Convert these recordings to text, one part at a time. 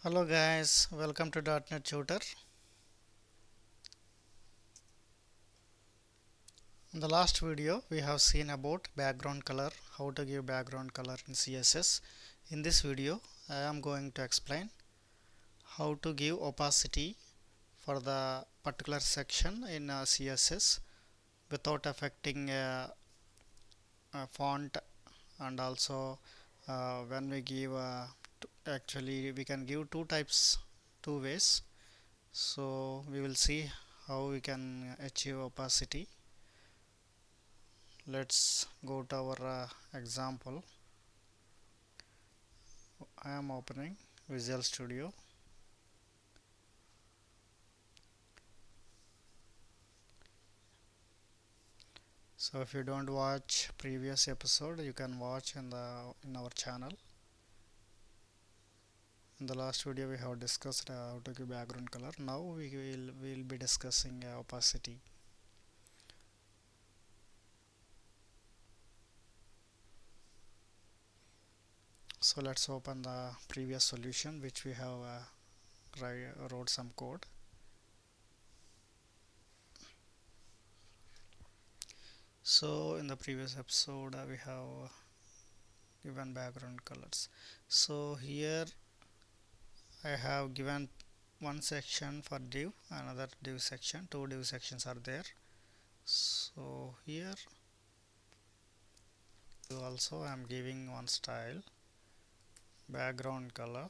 Hello guys, welcome to Dotnet Tutor. In the last video, we have seen about background color, how to give background color in CSS. In this video, I am going to explain how to give opacity for the particular section in CSS without affecting a font, and also when we give actually we can give two types, two ways. So we will see how we can achieve opacity. Let's go to our example. I am opening Visual Studio. So if you don't watch previous episode, you can watch in our channel. In the last video we have discussed how to give background color. Now we will be discussing opacity. So let's open the previous solution which we have wrote some code. So in the previous episode we have given background colors. So here I have given one section for div, another div section, two div sections are there. So here also I am giving one style background color.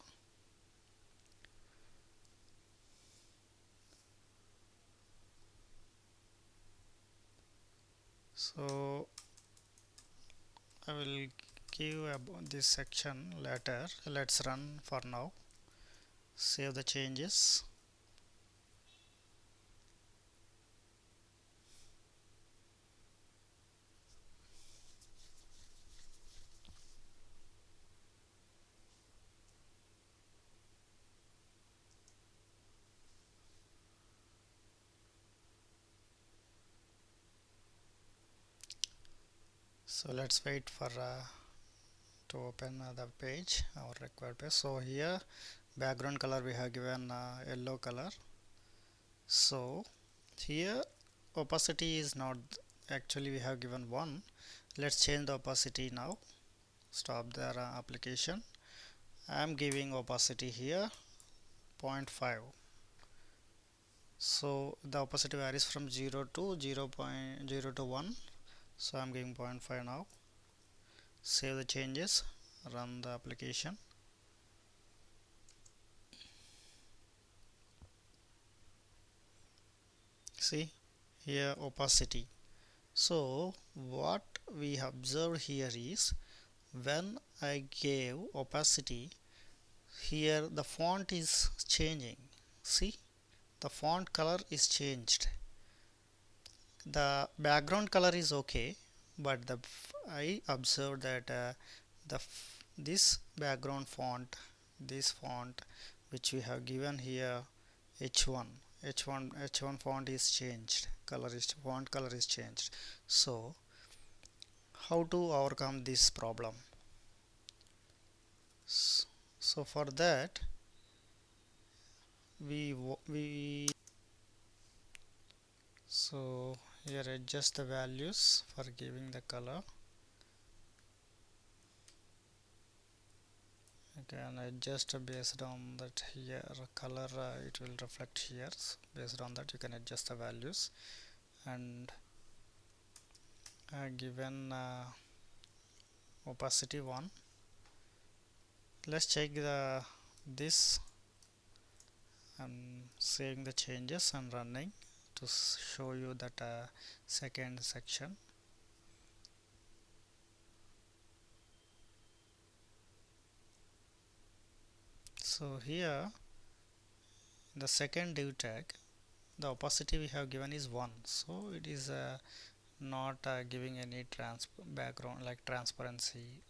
So I will give about this section later. Let's run for now. Save the changes. So let's wait for to open the page, our required page. So here background color we have given yellow color. So here opacity is not, actually we have given 1. Let's change the opacity now. Stop their application. I am giving opacity here 0.5. So the opacity varies from 0 to 0.0 to 1. So I am giving 0.5 now. Save the changes, run the application. See here opacity. So what we observe here is when I gave opacity, here the font is changing. See, the font color is changed. The background color is okay, but I observed that this background font, this font which we have given here, H1 H1 font is changed, font color is changed. So how to overcome this problem? So for that we so here adjust the values for giving the color. You can adjust based on that. Here color it will reflect here, so based on that you can adjust the values. And given opacity 1. Let's check this and saving the changes and running to show you that second section. So here in the second div tag the opacity we have given is 1, so it is not giving any background, like transparency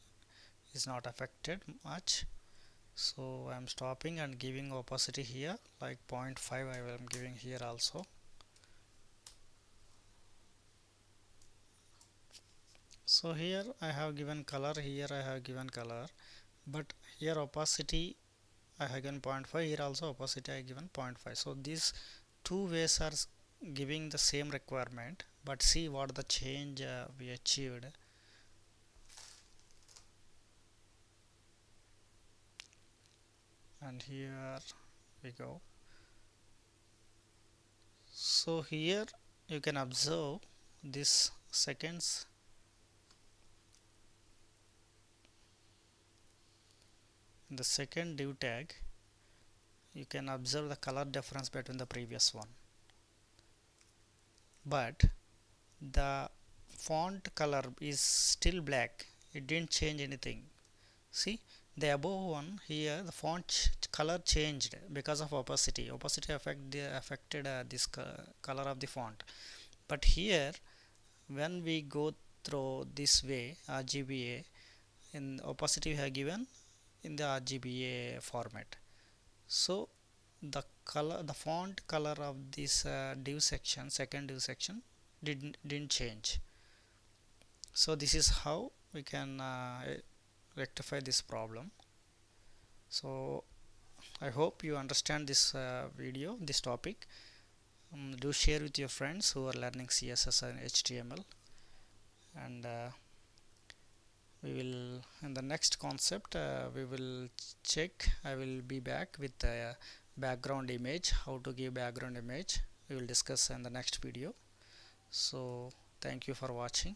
is not affected much. So I am stopping and giving opacity here like 0.5 I am giving here also. So here I have given color, here I have given color, but here opacity I have given 0.5, here also opacity I given 0.5. So these two ways are giving the same requirement, but see what the change we achieved. And here we go. So here you can observe this seconds. In the second div tag, you can observe the color difference between the previous one, but the font color is still black. It didn't change anything. See, the above one here, the font color changed because of opacity. Opacity affected this color of the font. But here, when we go through this way, RGBA, in opacity we have given in the RGBA format. So the font color of this div section, second div section, didn't change. So this is how we can rectify this problem. So I hope you understand this video, this topic. Do share with your friends who are learning CSS and HTML, and we will in the next concept we will check. I will be back with the background image, how to give background image. We will discuss in the next video. So thank you for watching.